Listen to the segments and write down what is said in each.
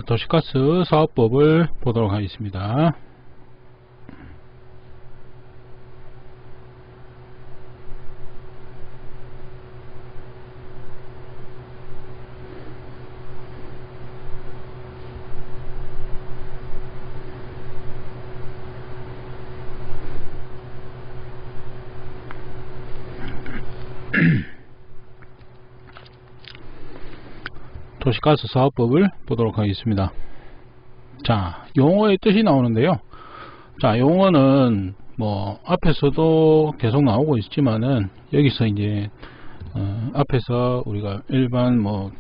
도시가스 사업법을 보도록 하겠습니다. 도시가스 사업법을 보도록 하겠습니다. 자, 용어의 뜻이 나오는데요. 자, 용어는 뭐 앞에서도 계속 나오고 있지만은 여기서 이제 앞에서 우리가 일반 뭐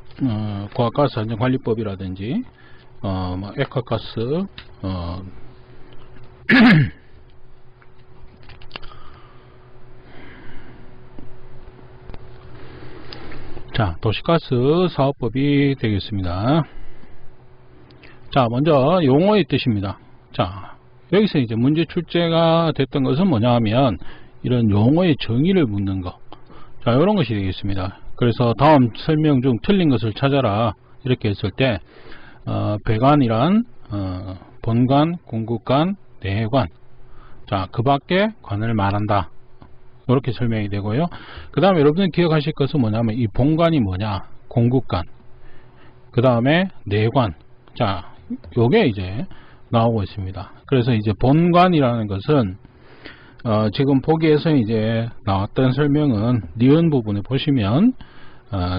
고압가스 안전관리법이라든지 뭐 액화가스 자, 도시가스 사업법이 되겠습니다. 자, 먼저 용어의 뜻입니다. 자, 여기서 이제 문제 출제가 됐던 것은 뭐냐 하면 이런 용어의 정의를 묻는 거. 자, 이런 것이 되겠습니다. 그래서 다음 설명 중 틀린 것을 찾아라 이렇게 했을 때 배관이란 본관, 공급관, 내관. 자, 그 밖에 관을 말한다. 이렇게 설명이 되고요. 그 다음에 여러분들 기억하실 것은 뭐냐면 이 본관이 뭐냐, 공급관, 그 다음에 내관. 자, 요게 이제 나오고 있습니다. 그래서 이제 본관이라는 것은 지금 보기에서 이제 나왔던 설명은 니은 부분에 보시면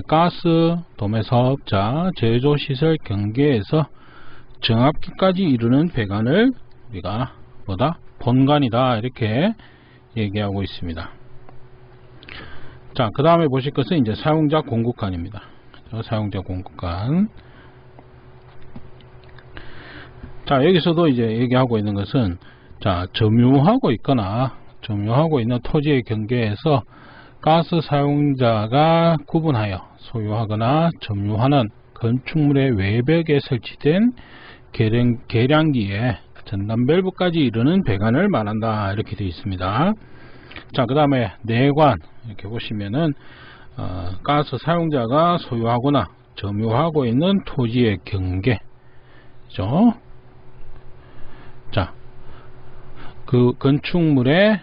가스 도매 사업자 제조시설 경계에서 정압기까지 이르는 배관을 우리가 뭐다, 본관이다 이렇게 얘기하고 있습니다. 자, 그 다음에 보실 것은 이제 사용자 공급관입니다. 사용자 공급관. 자, 여기서도 이제 얘기하고 있는 것은 자, 점유하고 있는 토지의 경계에서 가스 사용자가 구분하여 소유하거나 점유하는 건축물의 외벽에 설치된 계량기에 전단 밸브까지 이르는 배관을 말한다 이렇게 되어 있습니다. 자, 그 다음에 내관 이렇게 보시면은 가스 사용자가 소유하거나 점유하고 있는 토지의 경계, 그죠? 자, 그 건축물의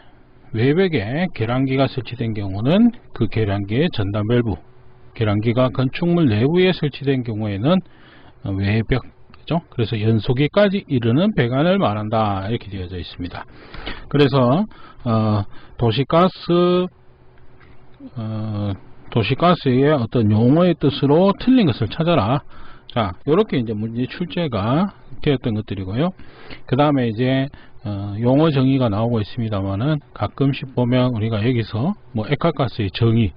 외벽에 계량기가 설치된 경우는 그 계량기의 전단 밸브, 계량기가 건축물 내부에 설치된 경우에는 외벽, 그죠? 그래서 연소기까지 이르는 배관을 말한다 이렇게 되어져 있습니다. 그래서 도시가스의 어떤 용어의 뜻으로 틀린 것을 찾아라. 자, 이렇게 이제 문제 출제가 되었던 것들이고요. 그 다음에 이제 용어 정의가 나오고 있습니다만은 가끔씩 보면 우리가 여기서 뭐 액화가스의 정의,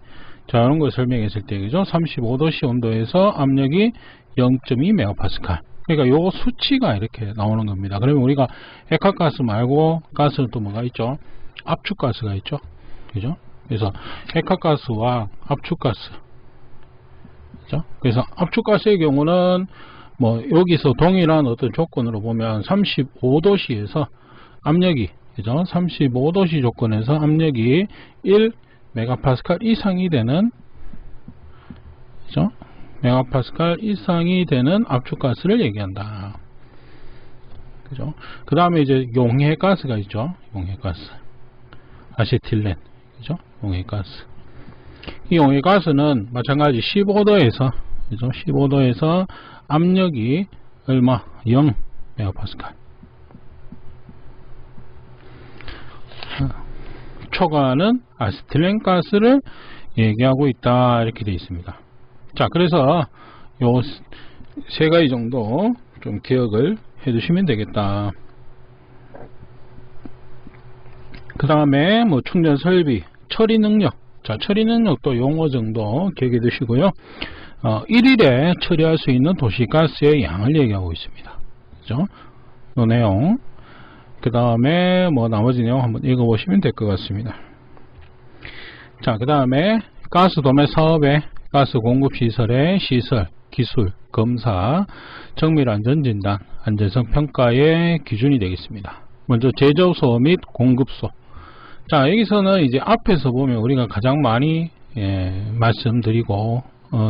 자, 이런 걸 설명했을 때, 그죠? 35도씨 온도에서 압력이 0.2 메가파스칼. 그러니까 요 수치가 이렇게 나오는 겁니다. 그러면 우리가 액화가스 말고 가스는 또 뭐가 있죠? 압축가스가 있죠. 그죠? 그래서 액화가스와 압축가스. 그죠? 그래서 압축가스의 경우는 뭐 여기서 동일한 어떤 조건으로 보면 35도씨에서 압력이, 그죠? 35도씨 조건에서 압력이 1 메가파스칼 이상이 되는, 그죠? 메가파스칼 이상이 되는 압축가스를 얘기한다. 그죠? 그 다음에 이제 용해가스가 있죠. 용해가스. 아세틸렌. 그죠? 용해가스. 이 용해가스는 마찬가지 15도에서, 그죠? 15도에서 압력이 얼마? 0 메가파스칼. 초과하는 아세틸렌 가스를 얘기하고 있다 이렇게 되어 있습니다. 자, 그래서 요 세 가지 정도 좀 기억을 해 두시면 되겠다. 그 다음에 뭐 충전 설비, 처리 능력. 자, 처리 능력도 용어 정도 기억해 두시고요. 1일에 처리할 수 있는 도시가스의 양을 얘기하고 있습니다. 그죠? 이 내용. 그 다음에 뭐 나머지 내용 한번 읽어보시면 될 것 같습니다. 자, 그 다음에 가스 도매 사업의 가스 공급 시설의 시설, 기술, 검사, 정밀 안전 진단, 안전성 평가의 기준이 되겠습니다. 먼저 제조소 및 공급소. 자, 여기서는 이제 앞에서 보면 우리가 가장 많이 말씀드리고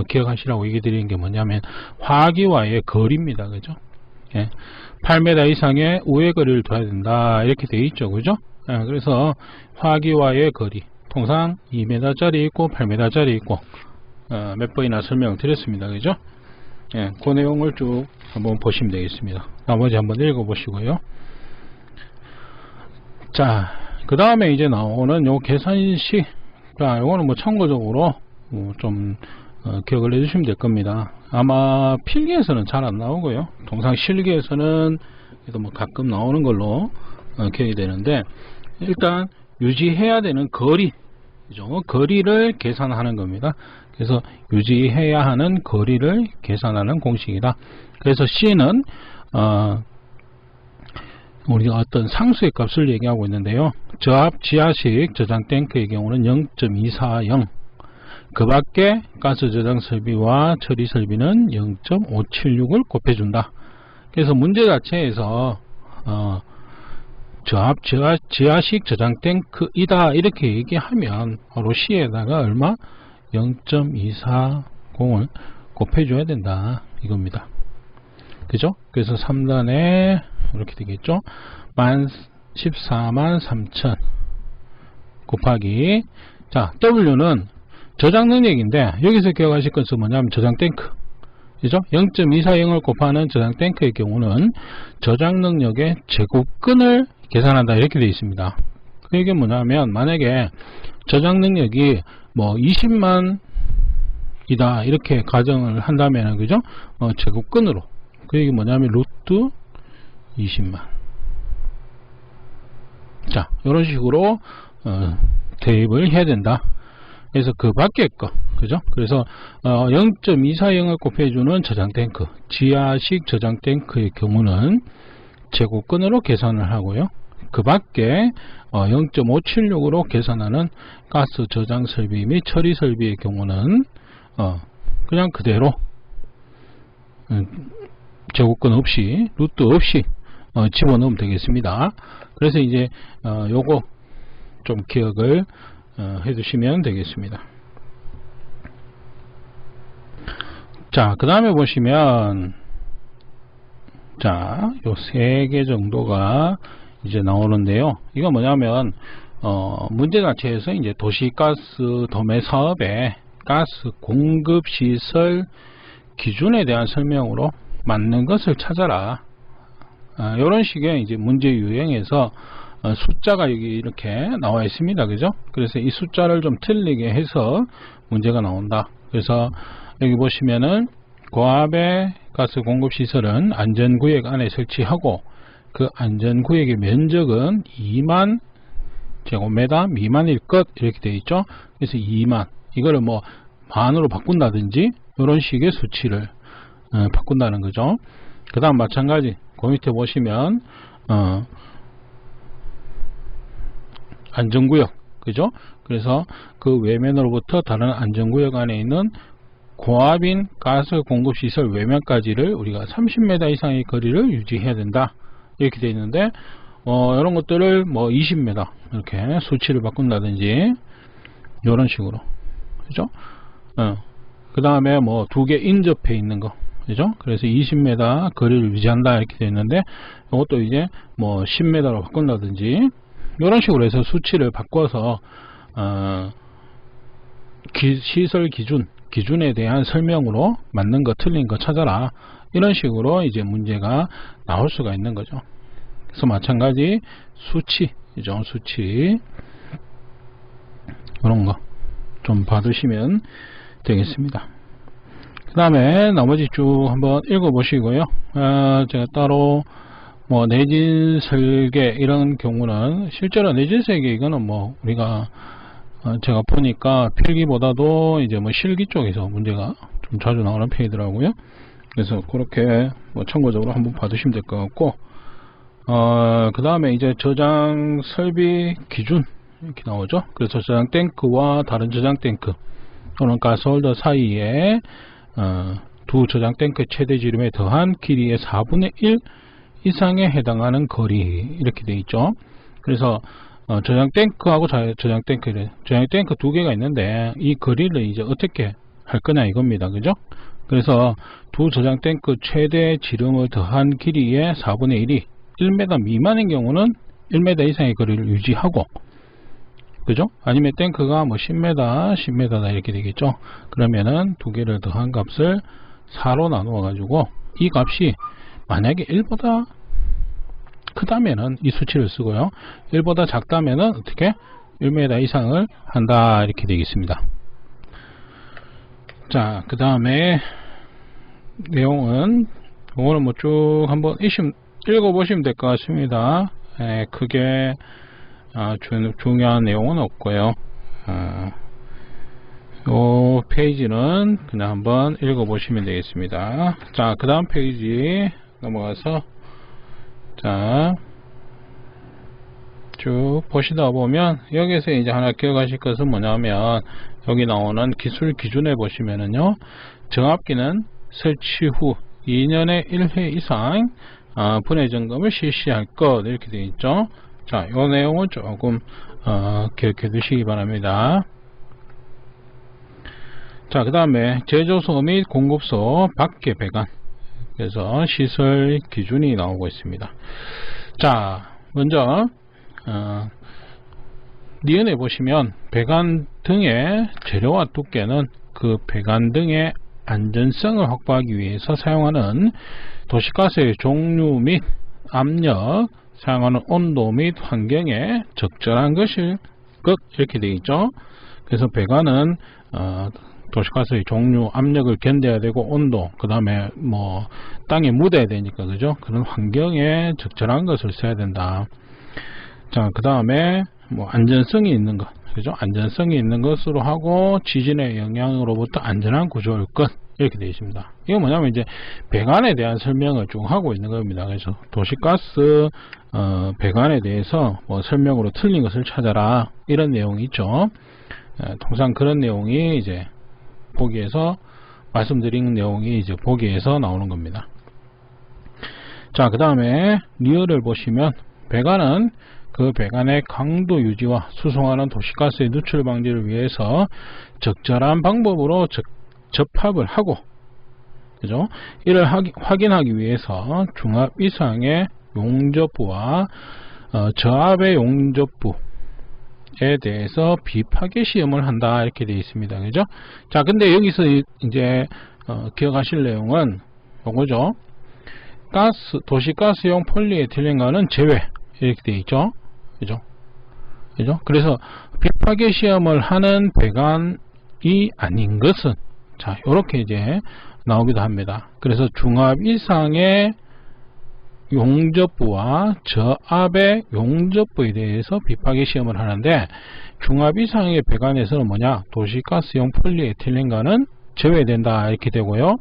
기억하시라고 얘기 드리는 게 뭐냐면 화기와의 거리입니다. 그죠? 예, 8m 이상의 우회 거리를 둬야 된다 이렇게 되어 있죠. 그죠? 예, 그래서 화기와의 거리 통상 2m짜리 있고 8m짜리 있고 몇 번이나 설명을 드렸습니다. 그죠? 예, 그 내용을 쭉 한번 보시면 되겠습니다. 나머지 한번 읽어 보시고요. 자, 그 다음에 이제 나오는 요 계산식, 자, 요거는 뭐 참고적으로 좀 기억을 해주시면 될 겁니다. 아마 필기에서는 잘 안 나오고요. 통상 실기에서는 그래도 뭐 가끔 나오는 걸로 기억이 되는데, 일단 유지해야 되는 거리, 그죠? 거리를 계산하는 겁니다. 그래서 유지해야 하는 거리를 계산하는 공식이다. 그래서 C는 우리가 어떤 상수의 값을 얘기하고 있는데요. 저압 지하식 저장 탱크의 경우는 0.240, 그 밖에 가스 저장 설비와 처리 설비는 0.576을 곱해준다. 그래서 문제 자체에서 저압 지하식 저장 탱크이다 이렇게 얘기하면 바로 C에다가 얼마? 0.240을 곱해줘야 된다 이겁니다. 그죠? 그래서 3단에 이렇게 되겠죠? 143,300,000 곱하기, 자, W는 저장 능력인데, 여기서 기억하실 것은 뭐냐면 저장 탱크. 그죠? 0.240을 곱하는 저장 탱크의 경우는 저장 능력의 제곱근을 계산한다. 이렇게 되어 있습니다. 이게 뭐냐면, 만약에 저장 능력이 뭐 20만 이다. 이렇게 가정을 한다면, 그죠? 제곱근으로. 그게 뭐냐면, 루트 20만. 자, 이런 식으로 대입을 해야 된다. 그래서 그 밖에 거, 그죠? 그래서 0.240을 곱해주는 저장 탱크, 지하식 저장 탱크의 경우는 제곱근으로 계산을 하고요. 그 밖에 0.576으로 계산하는 가스 저장 설비 및 처리 설비의 경우는 그냥 그대로 제곱근 없이, 루트 없이 집어넣으면 되겠습니다. 그래서 이제 요거 좀 기억을 해두시면 되겠습니다. 자, 그 다음에 보시면, 자, 요 3개 정도가 이제 나오는데요. 이거 뭐냐면 문제 자체에서 이제 도시가스 도매 사업의 가스 공급 시설 기준에 대한 설명으로 맞는 것을 찾아라. 이런 식의 이제 문제 유형에서 숫자가 여기 이렇게 나와 있습니다. 그죠? 그래서 이 숫자를 좀 틀리게 해서 문제가 나온다. 그래서 여기 보시면은 고압의 가스 공급 시설은 안전구역 안에 설치하고 그 안전구역의 면적은 2만 제곱미터 미만일 것 이렇게 되어 있죠. 그래서 2만 이거를 뭐 만으로 바꾼다든지 이런 식의 수치를 바꾼다는 거죠. 그 다음 마찬가지 그 밑에 보시면 안전구역, 그죠? 그래서 그 외면으로부터 다른 안전구역 안에 있는 고압인 가스 공급시설 외면까지를 우리가 30m 이상의 거리를 유지해야 된다. 이렇게 되어 있는데, 이런 것들을 뭐 20m, 이렇게 수치를 바꾼다든지, 이런 식으로. 그죠? 그 다음에 뭐 2개 인접해 있는 거. 그죠? 그래서 20m 거리를 유지한다. 이렇게 되어 있는데, 이것도 이제 뭐 10m로 바꾼다든지, 이런 식으로 해서 수치를 바꿔서 시설 기준에 대한 설명으로 맞는 거 틀린 거 찾아라. 이런 식으로 이제 문제가 나올 수가 있는 거죠. 그래서 마찬가지 수치이죠. 수치 이런 거 좀 받으시면 되겠습니다. 그 다음에 나머지 쭉 한번 읽어 보시고요. 제가 따로 뭐 내진 설계 이런 경우는 실제로 내진 설계 이거는 뭐 우리가 제가 보니까 필기보다도 이제 뭐 실기 쪽에서 문제가 좀 자주 나오는 편이더라고요. 그래서 그렇게 뭐 참고적으로 한번 봐두시면 될 것 같고, 그 다음에 이제 저장 설비 기준 이렇게 나오죠. 그래서 저장 탱크와 다른 저장 탱크 또는 가스홀더 사이에 두 저장 탱크 최대 지름에 더한 길이의 4분의 1 이상에 해당하는 거리 이렇게 되어 있죠. 그래서 저장 탱크하고 저장 탱크 두 개가 있는데 이 거리를 이제 어떻게 할 거냐 이겁니다. 그죠? 그래서 두 저장 탱크 최대 지름을 더한 길이의 4분의 1이 1m 미만인 경우는 1m 이상의 거리를 유지하고, 그죠? 아니면 탱크가 뭐 10m, 10m다 이렇게 되겠죠. 그러면은 두 개를 더한 값을 4로 나누어 가지고 이 값이 만약에 1보다 크다면은 이 수치를 쓰고요. 1보다 작다면은 어떻게? 1m 이상을 한다 이렇게 되겠습니다. 자, 그 다음에 내용은 요거는 뭐 쭉 한번 읽어보시면 될 것 같습니다. 크게 중요한 내용은 없고요. 요 페이지는 그냥 한번 읽어보시면 되겠습니다. 자, 그 다음 페이지 넘어가서 자 쭉 보시다 보면 여기서 이제 하나 기억하실 것은 뭐냐면, 여기 나오는 기술 기준에 보시면은요, 정압기는 설치 후 2년에 1회 이상 분해 점검을 실시할 것 이렇게 되어 있죠. 자, 이 내용은 조금 기억해 두시기 바랍니다. 자, 그 다음에 제조소 및 공급소 밖의 배관, 그래서 시설 기준이 나오고 있습니다. 자, 먼저 니은에 보시면 배관 등의 재료와 두께는 그 배관 등의 안전성을 확보하기 위해서 사용하는 도시가스의 종류 및 압력, 사용하는 온도 및 환경에 적절한 것일 것 이렇게 되어 있죠. 그래서 배관은 도시가스의 종류, 압력을 견뎌야 되고, 온도, 그 다음에 뭐 땅에 묻어야 되니까, 그죠? 그런 환경에 적절한 것을 써야 된다. 자, 그 다음에 뭐 안전성이 있는 것, 그죠? 안전성이 있는 것으로 하고, 지진의 영향으로부터 안전한 구조일 것 이렇게 되어 있습니다. 이거 뭐냐면 이제 배관에 대한 설명을 쭉 하고 있는 겁니다. 그래서 도시가스 배관에 대해서 뭐 설명으로 틀린 것을 찾아라 이런 내용이 있죠. 통상 그런 내용이 이제 보기에서 말씀드린 내용이 이제 보기에서 나오는 겁니다. 자, 그 다음에 리얼을 보시면 배관은 그 배관의 강도 유지와 수송하는 도시가스의 누출 방지를 위해서 적절한 방법으로 접합을 하고, 그죠? 이를 확인하기 위해서 중압 이상의 용접부와 저압의 용접부에 대해서 비파괴 시험을 한다 이렇게 되어 있습니다. 그죠? 자, 근데 여기서 이제 기억하실 내용은 요거죠. 도시가스용 폴리에틸렌과는 제외 이렇게 되어 있죠. 그죠? 그죠? 그래서 비파괴 시험을 하는 배관이 아닌 것은, 자, 요렇게 이제 나오기도 합니다. 그래서 중압 이상의 용접부와 저압의 용접부에 대해서 비파괴 시험을 하는데, 중압 이상의 배관에서는 뭐냐? 도시가스용 폴리에틸렌과는 제외된다 이렇게 되고요.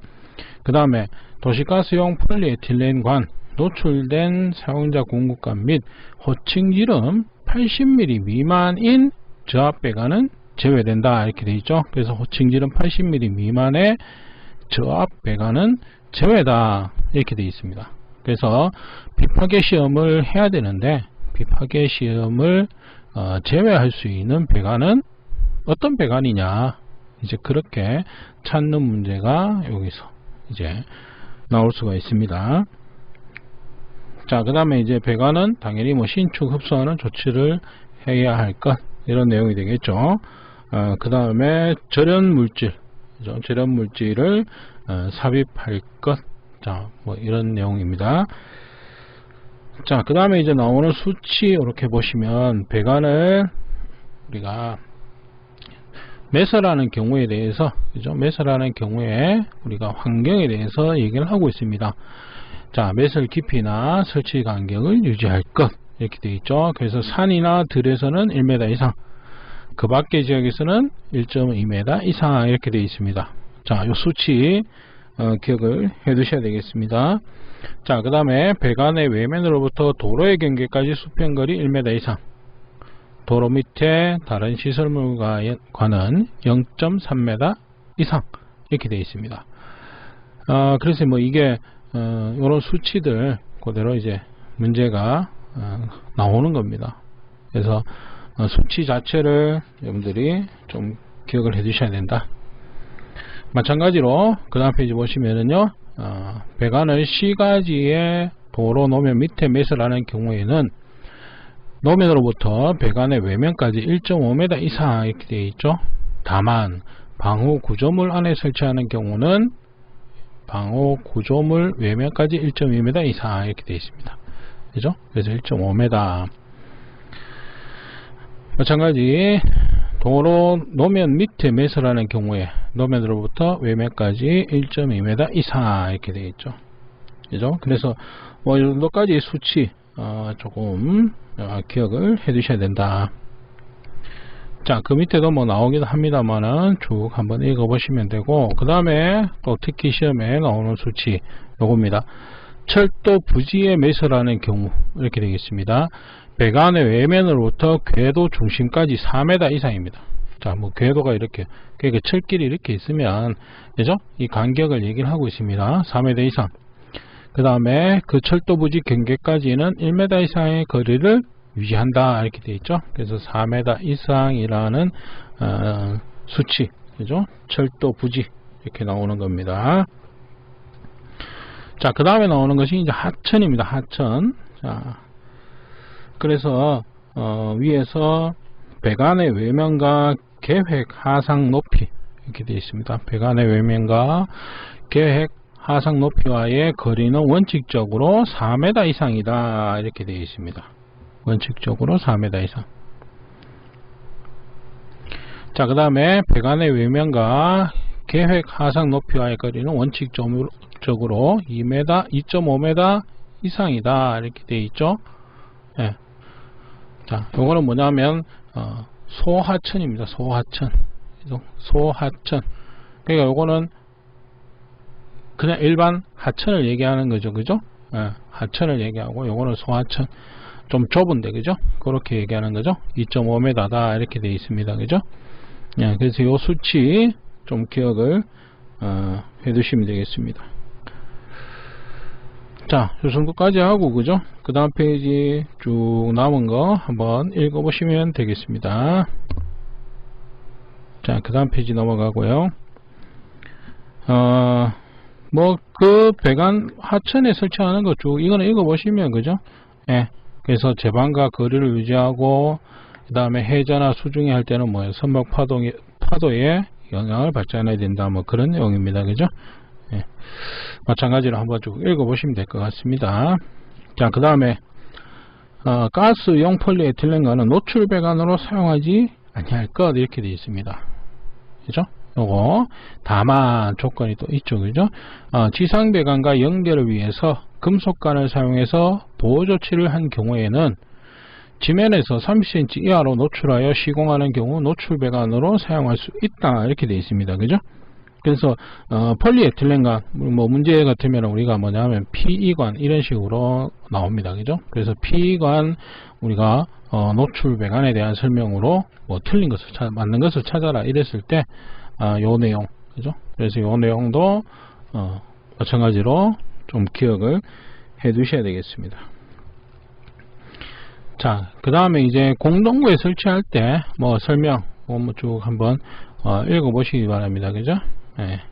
그 다음에 도시가스용 폴리에틸렌관 노출된 사용자 공급관 및 호칭 지름 80mm 미만인 저압 배관은 제외된다 이렇게 되어 있죠. 그래서 호칭 지름 80mm 미만의 저압 배관은 제외다 이렇게 되어 있습니다. 그래서 비파괴 시험을 해야 되는데, 비파괴 시험을 제외할 수 있는 배관은 어떤 배관이냐, 이제 그렇게 찾는 문제가 여기서 이제 나올 수가 있습니다. 자, 그 다음에 이제 배관은 당연히 뭐 신축 흡수하는 조치를 해야 할 것 이런 내용이 되겠죠. 그 다음에 절연 물질, 절연 물질을 삽입할 것, 자, 뭐 이런 내용입니다. 자, 그 다음에 이제 나오는 수치 이렇게 보시면, 배관을 우리가 매설하는 경우에 대해서, 그죠? 매설하는 경우에 우리가 환경에 대해서 얘기를 하고 있습니다. 자, 매설 깊이나 설치 간격을 유지할 것 이렇게 되어 있죠. 그래서 산이나 들에서는 1m 이상, 그 밖의 지역에서는 1.2m 이상 이렇게 되어 있습니다. 자, 이 수치 기억을 해 두셔야 되겠습니다. 자, 그 다음에 배관의 외면으로부터 도로의 경계까지 수평거리 1m 이상, 도로 밑에 다른 시설물과는 0.3m 이상 이렇게 되어 있습니다. 그래서 뭐 이게 이런 수치들 그대로 이제 문제가 나오는 겁니다. 그래서 수치 자체를 여러분들이 좀 기억을 해 두셔야 된다. 마찬가지로 그 다음 페이지 보시면은요, 배관을 C가지의 도로 노면 밑에 매설하는 경우에는 노면으로부터 배관의 외면까지 1.5m 이상 이렇게 되어 있죠. 다만 방호 구조물 안에 설치하는 경우는 방호 구조물 외면까지 1.2m 이상 이렇게 되어 있습니다. 그죠? 그래서 1.5m. 마찬가지 도로 노면 밑에 매설하는 경우에 노면으로부터 외면까지 1.2m 이상 이렇게 되어 있죠. 그죠? 그래서 뭐 이 정도까지 수치 조금 기억을 해 두셔야 된다. 자, 그 밑에도 뭐 나오기도 합니다만은 쭉 한번 읽어 보시면 되고, 그 다음에 또 특히 시험에 나오는 수치 요겁니다. 철도 부지에 매설하는 경우 이렇게 되겠습니다. 배관의 외면으로부터 궤도 중심까지 4m 이상입니다. 자, 뭐 궤도가 이렇게, 그러니까 철길이 이렇게 있으면, 그죠? 이 간격을 얘기를 하고 있습니다. 4m 이상. 그 다음에 그 철도 부지 경계까지는 1m 이상의 거리를 유지한다 이렇게 되어 있죠. 그래서 4m 이상이라는 수치, 그죠? 철도 부지 이렇게 나오는 겁니다. 자, 그 다음에 나오는 것이 이제 하천입니다. 하천. 자, 그래서 위에서 배관의 외면과 계획 하상 높이 이렇게 되어 있습니다. 배관의 외면과 계획 하상 높이와의 거리는 원칙적으로 4m 이상이다 이렇게 되어 있습니다. 원칙적으로 4m 이상. 자, 그 다음에 배관의 외면과 계획 하상 높이와의 거리는 원칙적으로 2m, 2.5m 이상이다 이렇게 되어 있죠. 예. 자, 요거는 뭐냐면 소하천입니다. 소하천. 소하천. 그러니까 요거는 그냥 일반 하천을 얘기하는 거죠. 그죠? 예, 하천을 얘기하고 요거는 소하천. 좀 좁은데, 그죠? 그렇게 얘기하는 거죠. 2.5m다 이렇게 되어 있습니다. 그죠? 예, 그래서 요 수치 좀 기억을 해 두시면 되겠습니다. 자, 요 정도까지 하고, 그죠? 그 다음 페이지 쭉 남은 거 한번 읽어 보시면 되겠습니다. 자, 그 다음 페이지 넘어가고요. 뭐 그 배관 하천에 설치하는 거 쭉 이거는 읽어 보시면, 그죠? 예. 그래서 제방과 거리를 유지하고, 그 다음에 해저나 수중에 할 때는 뭐예요? 선박 파도에 영향을 받지 않아야 된다. 뭐 그런 내용입니다. 그죠? 예. 마찬가지로 한번 쭉 읽어 보시면 될 것 같습니다. 자, 그 다음에 가스용 폴리에틸렌과는 노출 배관으로 사용하지 아니할 것 이렇게 되어 있습니다. 그죠? 요거 다만 조건이 또 있죠. 그죠? 지상 배관과 연결을 위해서 금속관을 사용해서 보호 조치를 한 경우에는 지면에서 30cm 이하로 노출하여 시공하는 경우 노출 배관으로 사용할 수 있다 이렇게 되어 있습니다. 그죠? 그래서 폴리에틸렌관 뭐 문제 같으면 우리가 뭐냐면 PE관 이런 식으로 나옵니다. 그죠? 그래서 PE관 우리가 노출 배관에 대한 설명으로 뭐 틀린 것을 맞는 것을 찾아라 이랬을 때 요 내용, 그죠? 그래서 요 내용도 마찬가지로 좀 기억을 해 두셔야 되겠습니다. 자, 그 다음에 이제 공동구에 설치할 때 뭐 설명 뭐 쭉 한번 읽어 보시기 바랍니다. 그죠? 네.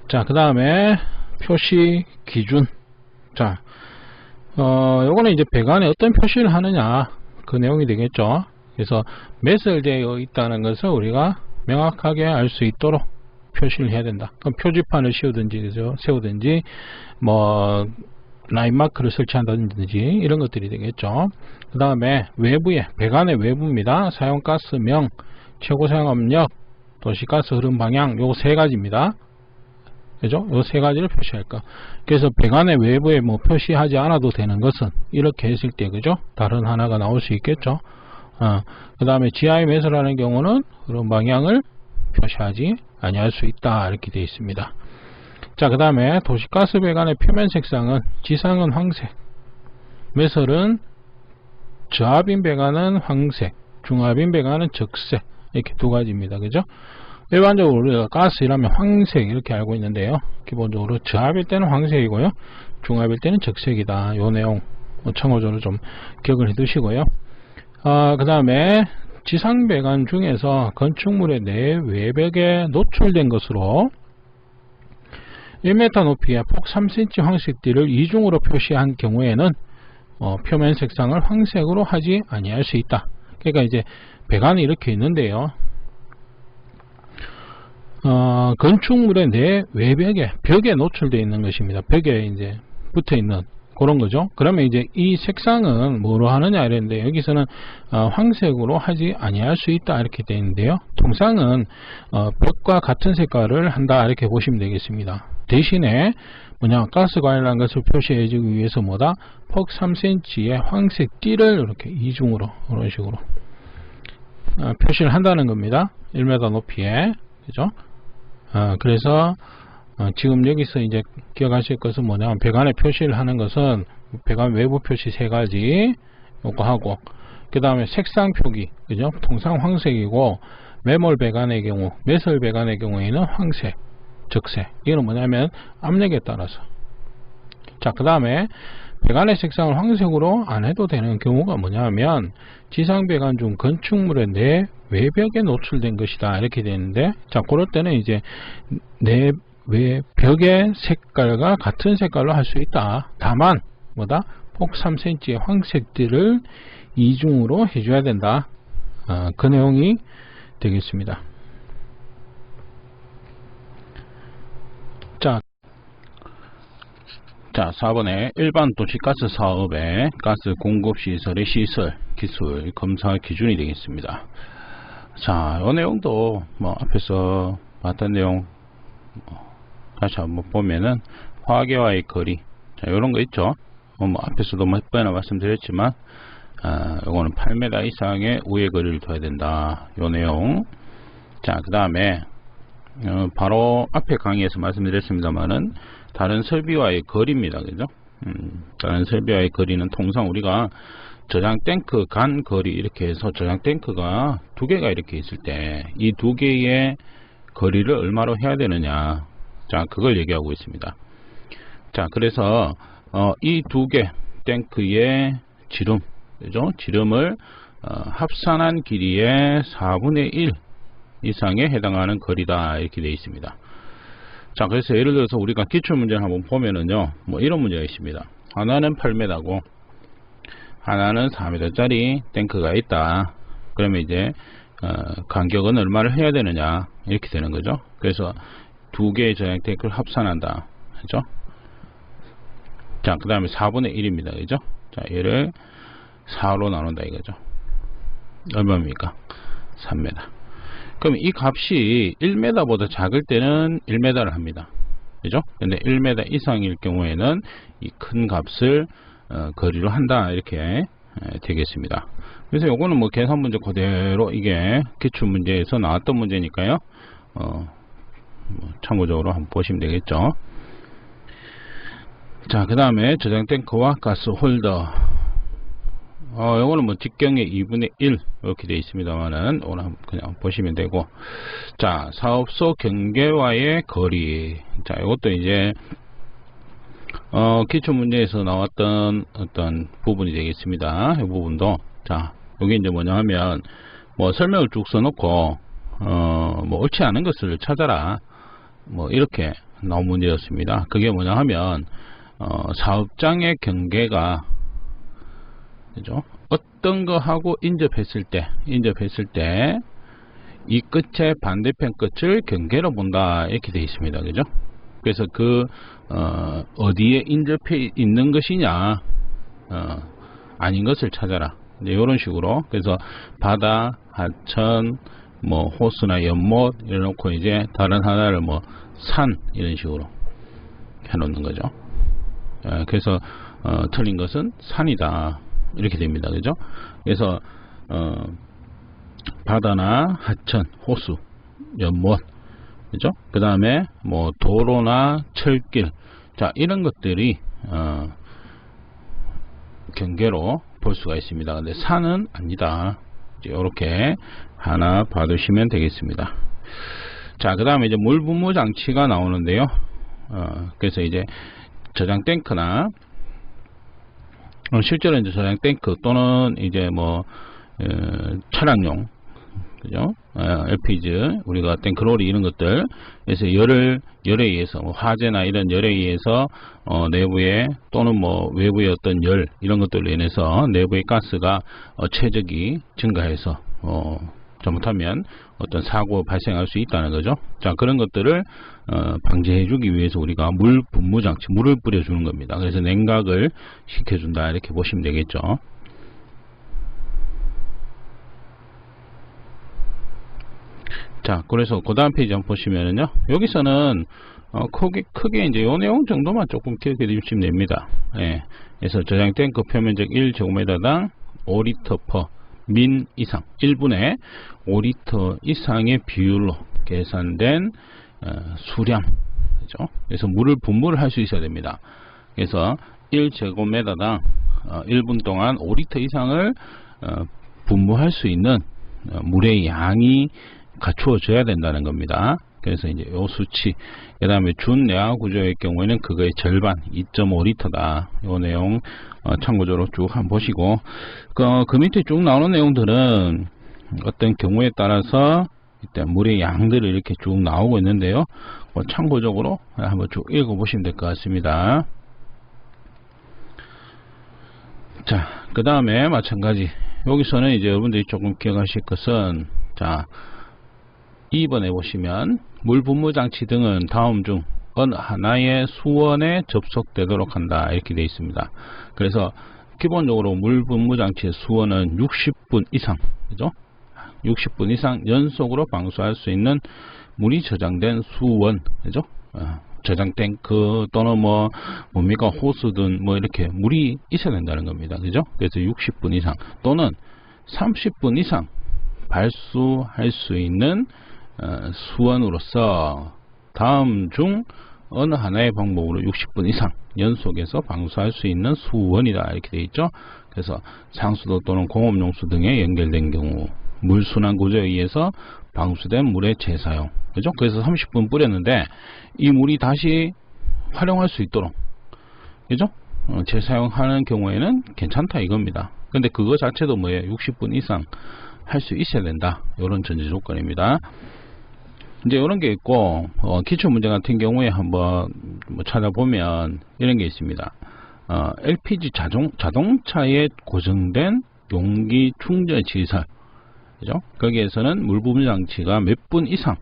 자, 그 다음에 표시 기준. 자, 요거는 이제 배관에 어떤 표시를 하느냐 그 내용이 되겠죠. 그래서 매설되어 있다는 것을 우리가 명확하게 알 수 있도록 표시를 해야 된다. 그럼 표지판을 씌우든지, 그죠? 세우든지, 뭐, 라인마크를 설치한다든지, 이런 것들이 되겠죠. 그 다음에 외부에, 배관의 외부입니다. 사용가스명, 최고 사용압력, 도시가스 흐름 방향, 요 세 가지입니다. 그죠? 요 세 가지를 표시할 거. 그래서 배관의 외부에 뭐 표시하지 않아도 되는 것은, 이렇게 했을 때, 그죠? 다른 하나가 나올 수 있겠죠. 그 다음에 지하에 매설하는 경우는 흐름 방향을 표시하지 아니할 수 있다 이렇게 되어 있습니다. 자, 그 다음에 도시가스 배관의 표면 색상은 지상은 황색, 매설은 저압인 배관은 황색, 중압인 배관은 적색 이렇게 두 가지입니다. 그죠? 일반적으로 우리가 가스이라면 황색 이렇게 알고 있는데요. 기본적으로 저압일 때는 황색이고요, 중압일 때는 적색이다. 요 내용 참고적으로 좀 기억을 해 두시고요. 그 다음에 지상 배관 중에서 건축물의 내외벽에 노출된 것으로 1m 높이의 폭 3cm 황색띠를 이중으로 표시한 경우에는 표면 색상을 황색으로 하지 아니할 수 있다. 그러니까 이제 배관이 이렇게 있는데요. 건축물의 내외벽에 벽에 노출되어 있는 것입니다. 벽에 이제 붙어 있는 그런 거죠. 그러면 이제 이 색상은 뭐로 하느냐 이랬는데 여기서는 황색으로 하지 아니할 수 있다 이렇게 되어 있는데요. 통상은 벽과 같은 색깔을 한다 이렇게 보시면 되겠습니다. 대신에 뭐냐 가스 관련한 것을 표시해 주기 위해서 뭐다 폭 3cm의 황색 띠를 이렇게 이중으로 이런 식으로 표시를 한다는 겁니다. 1m 높이에 그죠? 그래서 지금 여기서 이제 기억하실 것은 뭐냐면 배관에 표시를 하는 것은 배관 외부 표시 세 가지 요거 하고 그 다음에 색상 표기 그죠? 통상 황색이고 매몰 배관의 경우 매설 배관의 경우에는 황색 적색 이거는 뭐냐면 압력에 따라서 자 그 다음에 배관의 색상을 황색으로 안 해도 되는 경우가 뭐냐면 지상 배관 중 건축물의 내외벽에 노출된 것이다 이렇게 되는데 자 그럴 때는 이제 내외벽의 색깔과 같은 색깔로 할 수 있다. 다만 뭐다 폭 3cm의 황색띠를 이중으로 해줘야 된다. 그 내용이 되겠습니다. 자 4번에 일반 도시가스 사업의 가스 공급시설의 시설 기술 검사 기준이 되겠습니다. 자, 이 내용도 뭐 앞에서 봤던 내용 다시 한번 보면은 화계와의 거리 자, 요런 거 있죠. 뭐 앞에서도 몇 번이나 말씀드렸지만 요거는 8m 이상의 우회 거리를 둬야 된다. 요 내용. 자, 그 다음에 바로 앞에 강의에서 말씀드렸습니다만은 다른 설비와의 거리입니다. 그죠? 다른 설비와의 거리는 통상 우리가 저장 탱크 간 거리 이렇게 해서 저장 탱크가 두 개가 이렇게 있을 때 이 두 개의 거리를 얼마로 해야 되느냐. 자, 그걸 얘기하고 있습니다. 자, 그래서 이 두 개 탱크의 지름, 그죠? 지름을 합산한 길이의 4분의 1 이상에 해당하는 거리다 이렇게 되어 있습니다. 자, 그래서 예를 들어서 우리가 기출 문제를 한번 보면은요, 뭐 이런 문제가 있습니다. 하나는 8m고 하나는 4m짜리 탱크가 있다. 그러면 이제 간격은 얼마를 해야 되느냐 이렇게 되는 거죠. 그래서 두 개의 저장 탱크를 합산한다. 그죠? 자, 그 다음에 4분의 1입니다. 그죠? 자, 얘를 4로 나눈다 이거죠. 얼마입니까? 3m. 그럼 이 값이 1m보다 작을 때는 1m를 합니다. 그죠? 근데 1m 이상일 경우에는 이 큰 값을 거리로 한다. 이렇게 되겠습니다. 그래서 요거는 뭐 계산 문제 그대로 이게 기출 문제에서 나왔던 문제니까요. 뭐 참고적으로 한번 보시면 되겠죠. 자, 그 다음에 저장 탱크와 가스 홀더. 요거는 뭐 직경의 2분의 1 이렇게 되어 있습니다만은 오늘 그냥 보시면 되고, 자, 사업소 경계와의 거리. 자, 이것도 이제 기출 문제에서 나왔던 어떤 부분이 되겠습니다. 이 부분도 자, 여기 이제 뭐냐 하면 뭐 설명을 쭉 써놓고 뭐 옳지 않은 것을 찾아라 뭐 이렇게 나온 문제였습니다. 그게 뭐냐 하면 사업장의 경계가 그죠? 어떤 거하고 인접했을 때 이 끝의 반대편 끝을 경계로 본다 이렇게 되어 있습니다. 그죠? 그래서 그 어디에 인접해 있는 것이냐 아닌 것을 찾아라 이제 이런 식으로. 그래서 바다, 하천, 뭐 호수나 연못 이래놓고 이제 다른 하나를 뭐 산 이런 식으로 해놓는 거죠. 그래서 틀린 것은 산이다 이렇게 됩니다. 그죠? 그래서 바다나 하천, 호수, 연못, 그죠? 그 다음에 뭐 도로나 철길, 자 이런 것들이 경계로 볼 수가 있습니다. 근데 산은 아니다. 이렇게 하나 봐두시면 되겠습니다. 자, 그 다음에 이제 물 분무 장치가 나오는데요. 그래서 이제 저장 탱크나 실제로 이제 저장 탱크 또는 이제 뭐 차량용, 그죠? LPG, 우리가 어떤 글로리 이런 것들, 그래서 열에 의해서, 뭐 화재나 이런 열에 의해서, 내부에, 또는 뭐 외부의 어떤 열, 이런 것들로 인해서 내부의 가스가, 최적이 증가해서, 잘못하면 어떤 사고 발생할 수 있다는 거죠. 자, 그런 것들을, 방지해 주기 위해서 우리가 물 분무 장치, 물을 뿌려 주는 겁니다. 그래서 냉각을 시켜준다, 이렇게 보시면 되겠죠. 자, 그래서 그 다음 페이지 한번 보시면은요, 여기서는 크게 이제 요 내용 정도만 조금 기억해 주시면 됩니다. 예. 그래서 저장 탱크 표면적 1제곱미터당 5리터 per 민 이상, 1분에 5리터 이상의 비율로 계산된 수량, 그죠? 그래서 물을 분무를 할 수 있어야 됩니다. 그래서 1제곱미터당 1분 동안 5리터 이상을 분무할 수 있는 물의 양이 갖추어져야 된다는 겁니다. 그래서 이제 요 수치, 그 다음에 준 내화 구조의 경우에는 그거의 절반 2.5리터다. 요 내용 참고적으로 쭉 한번 보시고, 그 밑에 쭉 나오는 내용들은 어떤 경우에 따라서 일단 물의 양들을 이렇게 쭉 나오고 있는데요. 참고적으로 한번 쭉 읽어 보시면 될 것 같습니다. 자, 그 다음에 마찬가지, 여기서는 이제 여러분들이 조금 기억하실 것은, 자, 2번에 보시면 물 분무 장치 등은 다음 중 어느 하나의 수원에 접속되도록 한다, 이렇게 되어 있습니다. 그래서 기본적으로 물 분무 장치의 수원은 60분 이상, 그죠? 60분 이상 연속으로 방수할 수 있는 물이 저장된 수원, 그죠? 저장 탱크 또는 뭡니까, 호스든 뭐 이렇게 물이 있어야 된다는 겁니다. 그죠? 그래서 60분 이상 또는 30분 이상 발수할 수 있는 수원으로서 다음 중 어느 하나의 방법으로 60분 이상 연속해서 방수할 수 있는 수원이다, 이렇게 되어 있죠. 그래서 상수도 또는 공업용수 등에 연결된 경우 물순환 구조에 의해서 방수된 물의 재사용, 그죠? 그래서 30분 뿌렸는데 이 물이 다시 활용할 수 있도록, 그죠? 재사용하는 경우에는 괜찮다, 이겁니다. 근데 그거 자체도 뭐예요? 60분 이상 할 수 있어야 된다, 이런 전제 조건입니다. 이제 이런 게 있고, 기출 문제 같은 경우에 한번 찾아보면 이런 게 있습니다. LPG 자동차에 고정된 용기 충전 시설, 그죠? 거기에서는 물 분무 장치가 몇 분 이상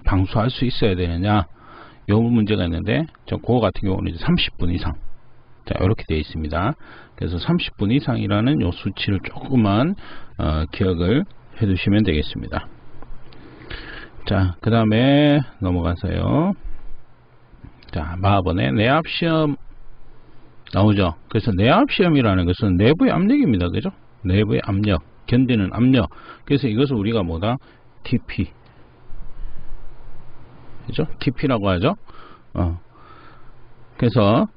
방수할 수 있어야 되느냐, 요 문제가 있는데, 그거 같은 경우는 이제 30분 이상. 자, 이렇게 되어 있습니다. 그래서 30분 이상이라는 요 수치를 조금만 기억을 해 두시면 되겠습니다. 자, 그 다음에 넘어가서요. 자, 마번에 내압시험 나오죠. 그래서 내압시험이라는 것은 내부의 압력입니다. 그죠? 내부의 압력, 견디는 압력. 그래서 이것을 우리가 뭐다? TP. 그죠? TP라고 하죠. 그래서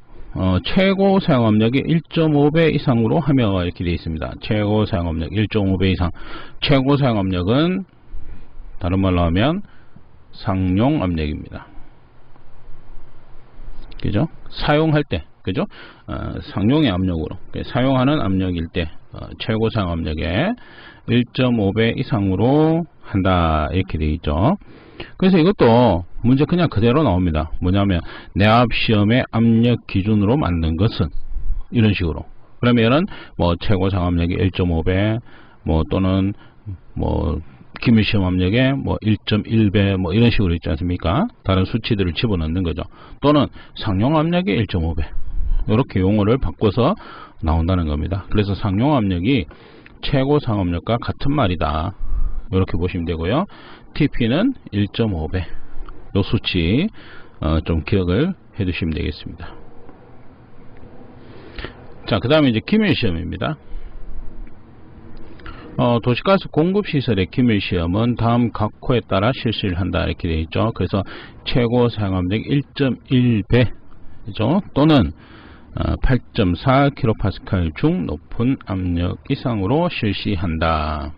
최고 사용압력이 1.5배 이상으로 하며 이렇게 되어 있습니다. 최고 사용압력 1.5배 이상. 최고 사용압력은 다른 말로 하면 상용압력입니다. 그죠? 사용할 때, 그죠? 상용의 압력으로, 사용하는 압력일 때 최고 사용압력의 1.5배 이상으로 한다, 이렇게 되어 있죠. 그래서 이것도 문제 그냥 그대로 나옵니다. 뭐냐면 내압시험의 압력 기준으로 만든 것은 이런 식으로, 그러면은 최고 상압력이 1.5배 또는 기밀시험 압력의 1.1배 이런 식으로 있지 않습니까? 다른 수치들을 집어넣는 거죠. 또는 상용 압력의 1.5배, 이렇게 용어를 바꿔서 나온다는 겁니다. 그래서 상용 압력이 최고 상압력과 같은 말이다, 이렇게 보시면 되고요. TP는 1.5배, 요 수치 좀 기억을 해 두시면 되겠습니다. 자, 그 다음에 이제 기밀시험입니다. 도시가스 공급시설의 기밀시험은 다음 각호에 따라 실시를 한다, 이렇게 되어 있죠. 그래서 최고 사용압력 1.1배, 그죠? 또는 8.4kPa 중 높은 압력 이상으로 실시한다.